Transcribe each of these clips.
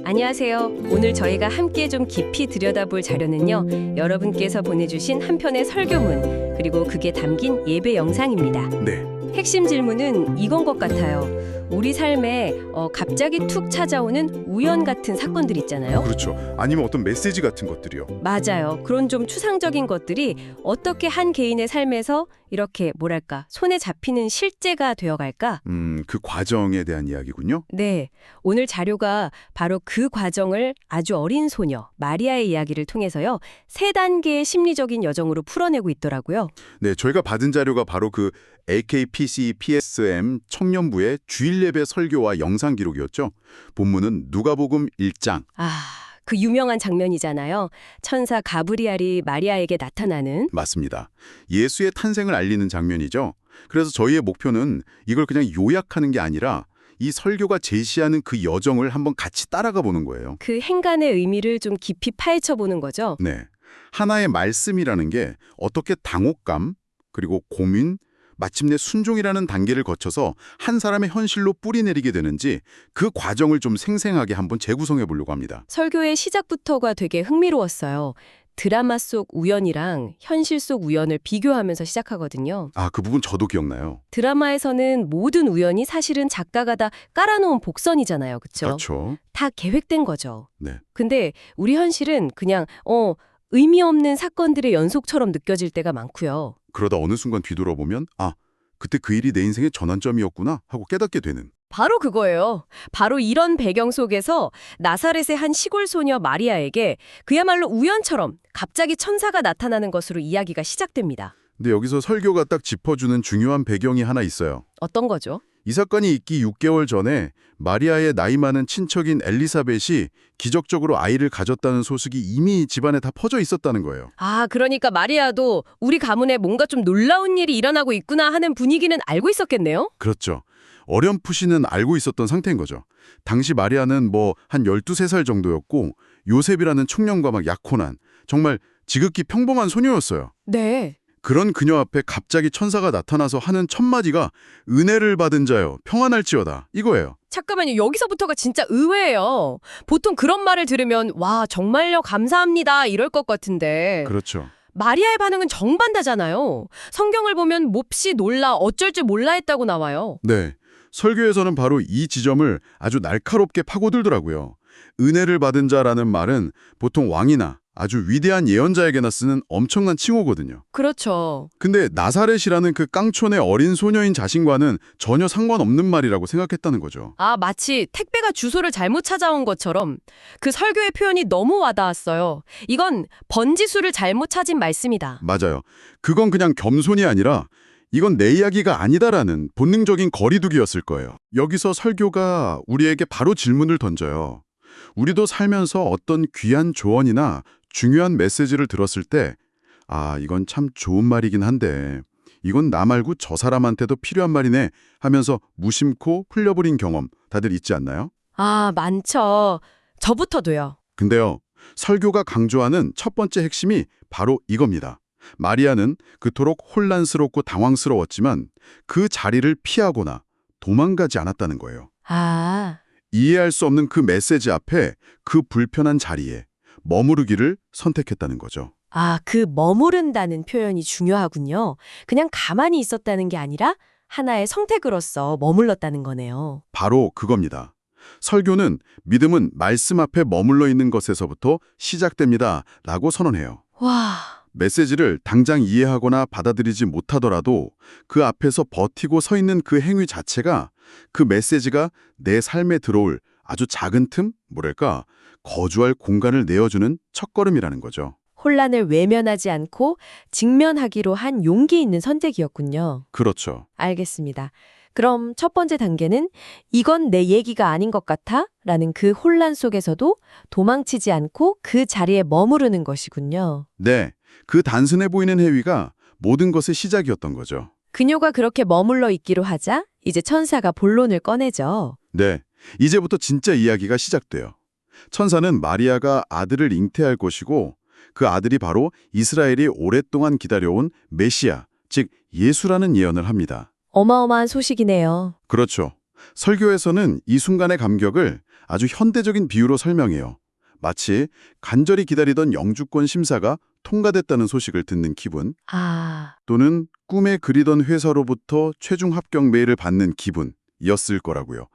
안녕하세요. 오늘 저희가 함께 좀 깊이 들여다볼 자료는요. 여러분께서 보내주신 한 편의 설교문, 그리고 그게 담긴 예배 영상입니다. 네, 핵심 질문은 이건 것 같아요. 우리 삶에 갑자기 툭 찾아오는 우연 같은 사건들 있잖아요. 그렇죠. 아니면 어떤 메시지 같은 것들이요. 맞아요. 그런 좀 추상적인 것들이 어떻게 한 개인의 삶에서 이렇게 뭐랄까 손에 잡히는 실제가 되어갈까? 그 과정에 대한 이야기군요. 네, 오늘 자료가 바로 그 과정을 아주 어린 소녀 마리아의 이야기를 통해서요. 3단계의 심리적인 여정으로 풀어내고 있더라고요. 네, 저희가 받은 자료가 바로 그 AKPC PSM 청년부의 주일 예배 설교와 영상 기록이었죠. 본문은 누가복음 1장. 그 유명한 장면이잖아요. 천사 가브리엘이 마리아에게 나타나는. 맞습니다. 예수의 탄생을 알리는 장면이죠. 그래서 저희의 목표는 이걸 그냥 요약하는 게 아니라 이 설교가 제시하는 그 여정을 한번 같이 따라가 보는 거예요. 그 행간의 의미를 좀 깊이 파헤쳐 보는 거죠. 네, 하나의 말씀이라는 게 어떻게 당혹감, 그리고 고민, 마침내 순종이라는 단계를 거쳐서 한 사람의 현실로 뿌리내리게 되는지 그 과정을 좀 생생하게 한번 재구성해 보려고 합니다. 설교의 시작부터가 되게 흥미로웠어요. 드라마 속 우연이랑 현실 속 우연을 비교하면서 시작하거든요. 그 부분 저도 기억나요. 드라마에서는 모든 우연이 사실은 작가가 다 깔아놓은 복선이잖아요. 그렇죠? 그렇죠. 다 계획된 거죠. 네. 근데 우리 현실은 그냥 의미 없는 사건들의 연속처럼 느껴질 때가 많고요. 그러다 어느 순간 뒤돌아보면 그때 그 일이 내 인생의 전환점이었구나 하고 깨닫게 되는. 바로 그거예요. 바로 이런 배경 속에서 나사렛의 한 시골 소녀 마리아에게 그야말로 우연처럼 갑자기 천사가 나타나는 것으로 이야기가 시작됩니다. 근데 여기서 설교가 딱 짚어주는 중요한 배경이 하나 있어요. 어떤 거죠? 이 사건이 있기 6개월 전에 마리아의 나이 많은 친척인 엘리사벳이 기적적으로 아이를 가졌다는 소식이 이미 집안에 다 퍼져 있었다는 거예요. 그러니까 마리아도 우리 가문에 뭔가 좀 놀라운 일이 일어나고 있구나 하는 분위기는 알고 있었겠네요? 그렇죠. 어렴풋이는 알고 있었던 상태인 거죠. 당시 마리아는 한 12~13살 정도였고 요셉이라는 청년과 막 약혼한 정말 지극히 평범한 소녀였어요. 네. 그런 그녀 앞에 갑자기 천사가 나타나서 하는 첫 마디가 은혜를 받은 자여 평안할지어다 이거예요. 잠깐만요. 여기서부터가 진짜 의외예요. 보통 그런 말을 들으면 와 정말요 감사합니다 이럴 것 같은데 그렇죠. 마리아의 반응은 정반대잖아요. 성경을 보면 몹시 놀라 어쩔 줄 몰라 했다고 나와요. 네. 설교에서는 바로 이 지점을 아주 날카롭게 파고들더라고요. 은혜를 받은 자라는 말은 보통 왕이나 아주 위대한 예언자에게나 쓰는 엄청난 칭호거든요. 그렇죠. 근데 나사렛이라는 그 깡촌의 어린 소녀인 자신과는 전혀 상관없는 말이라고 생각했다는 거죠. 마치 택배가 주소를 잘못 찾아온 것처럼 그 설교의 표현이 너무 와닿았어요. 이건 번지수를 잘못 찾은 말씀이다. 맞아요. 그건 그냥 겸손이 아니라 이건 내 이야기가 아니다라는 본능적인 거리두기였을 거예요. 여기서 설교가 우리에게 바로 질문을 던져요. 우리도 살면서 어떤 귀한 조언이나 중요한 메시지를 들었을 때 이건 참 좋은 말이긴 한데 이건 나 말고 저 사람한테도 필요한 말이네 하면서 무심코 흘려버린 경험 다들 있지 않나요? 많죠. 저부터도요. 근데요, 설교가 강조하는 첫 번째 핵심이 바로 이겁니다. 마리아는 그토록 혼란스럽고 당황스러웠지만 그 자리를 피하거나 도망가지 않았다는 거예요. 이해할 수 없는 그 메시지 앞에 그 불편한 자리에 머무르기를 선택했다는 거죠. 그 머무른다는 표현이 중요하군요. 그냥 가만히 있었다는 게 아니라 하나의 선택으로서 머물렀다는 거네요. 바로 그겁니다. 설교는 믿음은 말씀 앞에 머물러 있는 것에서부터 시작됩니다 라고 선언해요. 메시지를 당장 이해하거나 받아들이지 못하더라도 그 앞에서 버티고 서 있는 그 행위 자체가 그 메시지가 내 삶에 들어올 아주 작은 틈? 거주할 공간을 내어주는 첫걸음이라는 거죠. 혼란을 외면하지 않고 직면하기로 한 용기 있는 선택이었군요. 그렇죠. 알겠습니다. 그럼 첫 번째 단계는 이건 내 얘기가 아닌 것 같아? 라는 그 혼란 속에서도 도망치지 않고 그 자리에 머무르는 것이군요. 네, 그 단순해 보이는 행위가 모든 것의 시작이었던 거죠. 그녀가 그렇게 머물러 있기로 하자 이제 천사가 본론을 꺼내죠. 네, 이제부터 진짜 이야기가 시작돼요. 천사는 마리아가 아들을 잉태할 것이고 그 아들이 바로 이스라엘이 오랫동안 기다려온 메시아, 즉 예수라는 예언을 합니다. 어마어마한 소식이네요. 그렇죠. 설교에서는 이 순간의 감격을 아주 현대적인 비유로 설명해요. 마치 간절히 기다리던 영주권 심사가 통과됐다는 소식을 듣는 기분, 아, 또는 꿈에 그리던 회사로부터 최종 합격 메일을 받는 기분이었을 거라고요.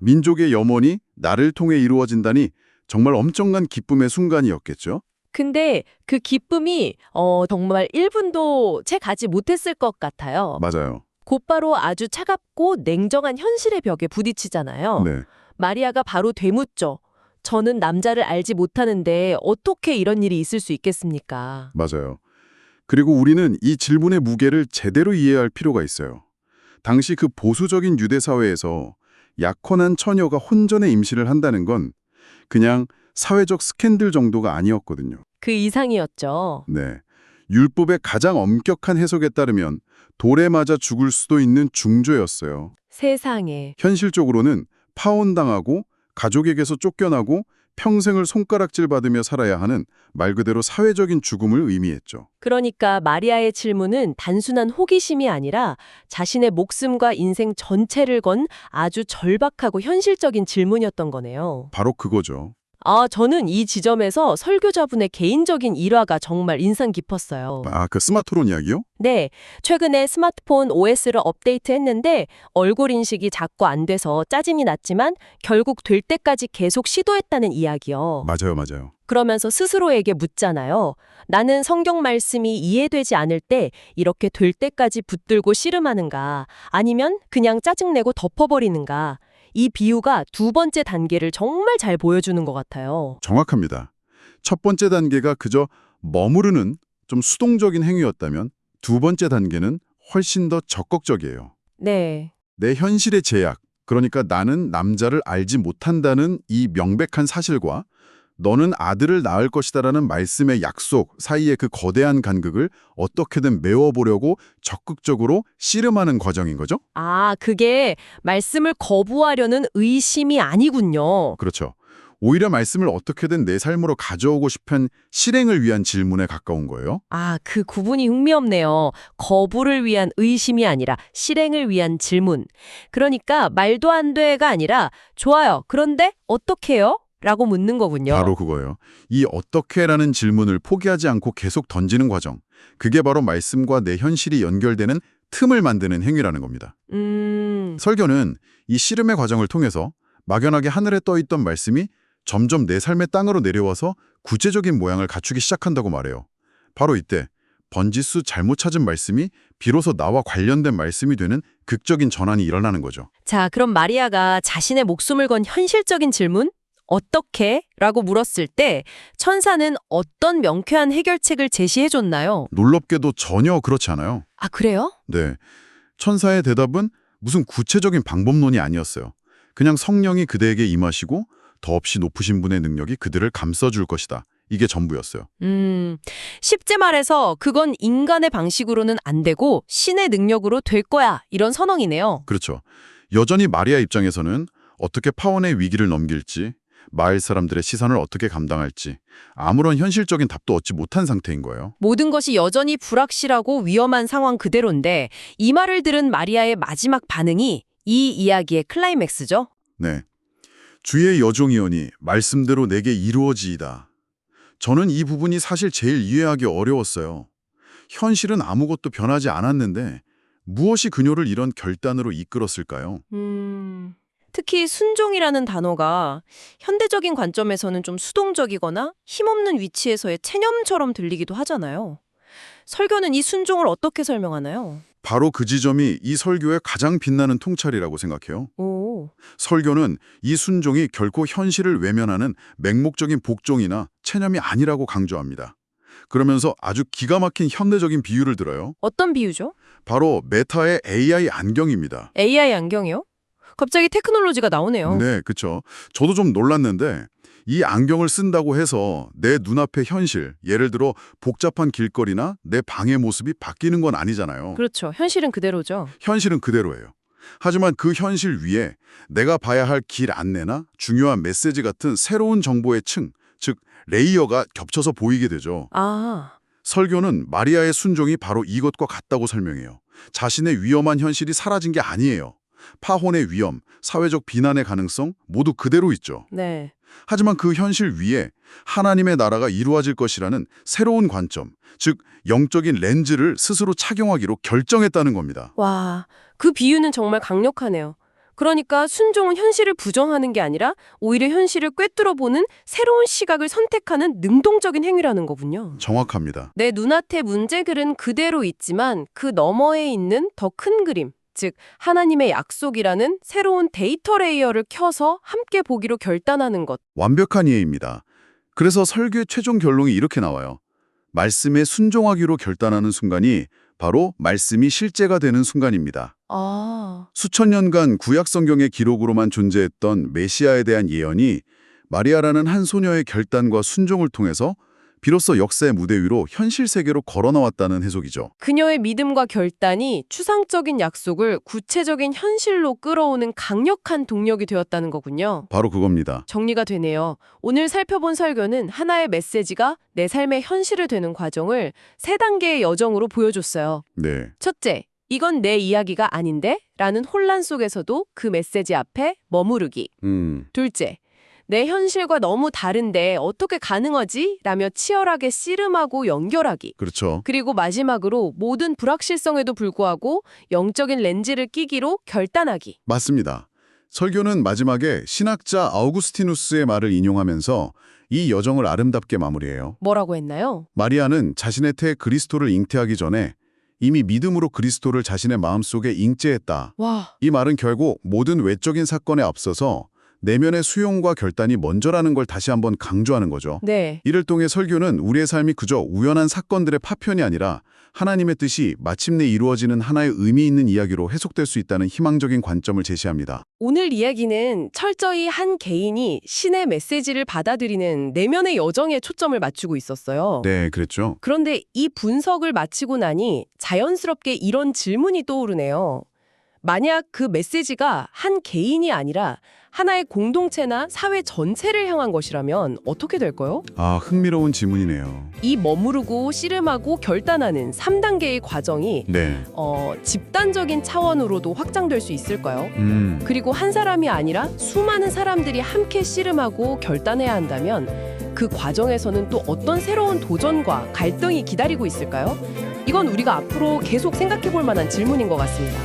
민족의 염원이 나를 통해 이루어진다니 정말 엄청난 기쁨의 순간이었겠죠? 근데 그 기쁨이 정말 1분도 채 가지 못했을 것 같아요. 맞아요. 곧바로 아주 차갑고 냉정한 현실의 벽에 부딪히잖아요. 네. 마리아가 바로 되묻죠. 저는 남자를 알지 못하는데 어떻게 이런 일이 있을 수 있겠습니까? 맞아요. 그리고 우리는 이 질문의 무게를 제대로 이해할 필요가 있어요. 당시 그 보수적인 유대 사회에서 약혼한 처녀가 혼전의 임신을 한다는 건 그냥 사회적 스캔들 정도가 아니었거든요. 그 이상이었죠. 네. 율법의 가장 엄격한 해석에 따르면 돌에 맞아 죽을 수도 있는 중죄였어요. 세상에. 현실적으로는 파혼당하고 가족에게서 쫓겨나고 평생을 손가락질 받으며 살아야 하는 말 그대로 사회적인 죽음을 의미했죠. 그러니까 마리아의 질문은 단순한 호기심이 아니라 자신의 목숨과 인생 전체를 건 아주 절박하고 현실적인 질문이었던 거네요. 바로 그거죠. 저는 이 지점에서 설교자분의 개인적인 일화가 정말 인상 깊었어요. 그 스마트론 이야기요? 네, 최근에 스마트폰 OS를 업데이트했는데 얼굴 인식이 자꾸 안 돼서 짜증이 났지만 결국 될 때까지 계속 시도했다는 이야기요. 맞아요. 그러면서 스스로에게 묻잖아요. 나는 성경 말씀이 이해되지 않을 때 이렇게 될 때까지 붙들고 씨름하는가? 아니면 그냥 짜증내고 덮어버리는가? 이 비유가 두 번째 단계를 정말 잘 보여주는 것 같아요. 정확합니다. 첫 번째 단계가 그저 머무르는 좀 수동적인 행위였다면 두 번째 단계는 훨씬 더 적극적이에요. 네. 내 현실의 제약, 그러니까 나는 남자를 알지 못한다는 이 명백한 사실과 너는 아들을 낳을 것이다라는 말씀의 약속 사이의 그 거대한 간극을 어떻게든 메워보려고 적극적으로 씨름하는 과정인 거죠? 그게 말씀을 거부하려는 의심이 아니군요. 그렇죠. 오히려 말씀을 어떻게든 내 삶으로 가져오고 싶은 실행을 위한 질문에 가까운 거예요. 그 구분이 흥미롭네요. 거부를 위한 의심이 아니라 실행을 위한 질문. 그러니까 말도 안 돼가 아니라 좋아요. 그런데 어떻게요? 라고 묻는 거군요. 바로 그거예요. 이 어떻게라는 질문을 포기하지 않고 계속 던지는 과정. 그게 바로 말씀과 내 현실이 연결되는 틈을 만드는 행위라는 겁니다. 설교는 이 씨름의 과정을 통해서 막연하게 하늘에 떠있던 말씀이 점점 내 삶의 땅으로 내려와서 구체적인 모양을 갖추기 시작한다고 말해요. 바로 이때 번지수 잘못 찾은 말씀이 비로소 나와 관련된 말씀이 되는 극적인 전환이 일어나는 거죠. 자, 그럼 마리아가 자신의 목숨을 건 현실적인 질문? 어떻게? 라고 물었을 때 천사는 어떤 명쾌한 해결책을 제시해줬나요? 놀랍게도 전혀 그렇지 않아요. 그래요? 네. 천사의 대답은 무슨 구체적인 방법론이 아니었어요. 그냥 성령이 그대에게 임하시고 더없이 높으신 분의 능력이 그들을 감싸줄 것이다. 이게 전부였어요. 쉽게 말해서 그건 인간의 방식으로는 안 되고 신의 능력으로 될 거야. 이런 선언이네요. 그렇죠. 여전히 마리아 입장에서는 어떻게 파혼의 위기를 넘길지, 마을 사람들의 시선을 어떻게 감당할지 아무런 현실적인 답도 얻지 못한 상태인 거예요. 모든 것이 여전히 불확실하고 위험한 상황 그대로인데 이 말을 들은 마리아의 마지막 반응이 이 이야기의 클라이맥스죠. 네. 주의 여종이오니 말씀대로 내게 이루어지이다. 저는 이 부분이 사실 제일 이해하기 어려웠어요. 현실은 아무것도 변하지 않았는데 무엇이 그녀를 이런 결단으로 이끌었을까요? 특히 순종이라는 단어가 현대적인 관점에서는 좀 수동적이거나 힘없는 위치에서의 체념처럼 들리기도 하잖아요. 설교는 이 순종을 어떻게 설명하나요? 바로 그 지점이 이 설교의 가장 빛나는 통찰이라고 생각해요. 오, 설교는 이 순종이 결코 현실을 외면하는 맹목적인 복종이나 체념이 아니라고 강조합니다. 그러면서 아주 기가 막힌 현대적인 비유를 들어요. 어떤 비유죠? 바로 메타의 AI 안경입니다. AI 안경이요? 갑자기 테크놀로지가 나오네요. 네, 그렇죠. 저도 좀 놀랐는데 이 안경을 쓴다고 해서 내 눈앞의 현실, 예를 들어 복잡한 길거리나 내 방의 모습이 바뀌는 건 아니잖아요. 그렇죠. 현실은 그대로죠. 현실은 그대로예요. 하지만 그 현실 위에 내가 봐야 할 길 안내나 중요한 메시지 같은 새로운 정보의 층, 즉 레이어가 겹쳐서 보이게 되죠. 설교는 마리아의 순종이 바로 이것과 같다고 설명해요. 자신의 위험한 현실이 사라진 게 아니에요. 파혼의 위험, 사회적 비난의 가능성 모두 그대로 있죠. 네. 하지만 그 현실 위에 하나님의 나라가 이루어질 것이라는 새로운 관점, 즉 영적인 렌즈를 스스로 착용하기로 결정했다는 겁니다. 와, 그 비유는 정말 강력하네요. 그러니까 순종은 현실을 부정하는 게 아니라 오히려 현실을 꿰뚫어보는 새로운 시각을 선택하는 능동적인 행위라는 거군요. 정확합니다. 내 눈앞의 문제글은 그대로 있지만 그 너머에 있는 더 큰 그림, 즉 하나님의 약속이라는 새로운 데이터 레이어를 켜서 함께 보기로 결단하는 것. 완벽한 이해입니다. 그래서 설교의 최종 결론이 이렇게 나와요. 말씀에 순종하기로 결단하는 순간이 바로 말씀이 실제가 되는 순간입니다. 아, 수천 년간 구약 성경의 기록으로만 존재했던 메시아에 대한 예언이 마리아라는 한 소녀의 결단과 순종을 통해서 비로소 역사의 무대 위로 현실 세계로 걸어나왔다는 해석이죠. 그녀의 믿음과 결단이 추상적인 약속을 구체적인 현실로 끌어오는 강력한 동력이 되었다는 거군요. 바로 그겁니다. 정리가 되네요. 오늘 살펴본 설교는 하나의 메시지가 내 삶의 현실을 되는 과정을 세 단계의 여정으로 보여줬어요. 네. 첫째, 이건 내 이야기가 아닌데? 라는 혼란 속에서도 그 메시지 앞에 머무르기. 둘째, 내 현실과 너무 다른데 어떻게 가능하지? 라며 치열하게 씨름하고 연결하기. 그렇죠. 그리고 마지막으로 모든 불확실성에도 불구하고 영적인 렌즈를 끼기로 결단하기. 맞습니다. 설교는 마지막에 신학자 아우구스티누스의 말을 인용하면서 이 여정을 아름답게 마무리해요. 뭐라고 했나요? 마리아는 자신의 태 그리스도를 잉태하기 전에 이미 믿음으로 그리스도를 자신의 마음속에 잉재했다. 와, 이 말은 결국 모든 외적인 사건에 앞서서 내면의 수용과 결단이 먼저라는 걸 다시 한번 강조하는 거죠. 네. 이를 통해 설교는 우리의 삶이 그저 우연한 사건들의 파편이 아니라 하나님의 뜻이 마침내 이루어지는 하나의 의미 있는 이야기로 해석될 수 있다는 희망적인 관점을 제시합니다. 오늘 이야기는 철저히 한 개인이 신의 메시지를 받아들이는 내면의 여정에 초점을 맞추고 있었어요. 네, 그랬죠. 그런데 이 분석을 마치고 나니 자연스럽게 이런 질문이 떠오르네요. 만약 그 메시지가 한 개인이 아니라 하나의 공동체나 사회 전체를 향한 것이라면 어떻게 될까요? 아, 흥미로운 질문이네요. 이 머무르고 씨름하고 결단하는 3단계의 과정이 네. 집단적인 차원으로도 확장될 수 있을까요? 그리고 한 사람이 아니라 수많은 사람들이 함께 씨름하고 결단해야 한다면 그 과정에서는 또 어떤 새로운 도전과 갈등이 기다리고 있을까요? 이건 우리가 앞으로 계속 생각해 볼 만한 질문인 것 같습니다.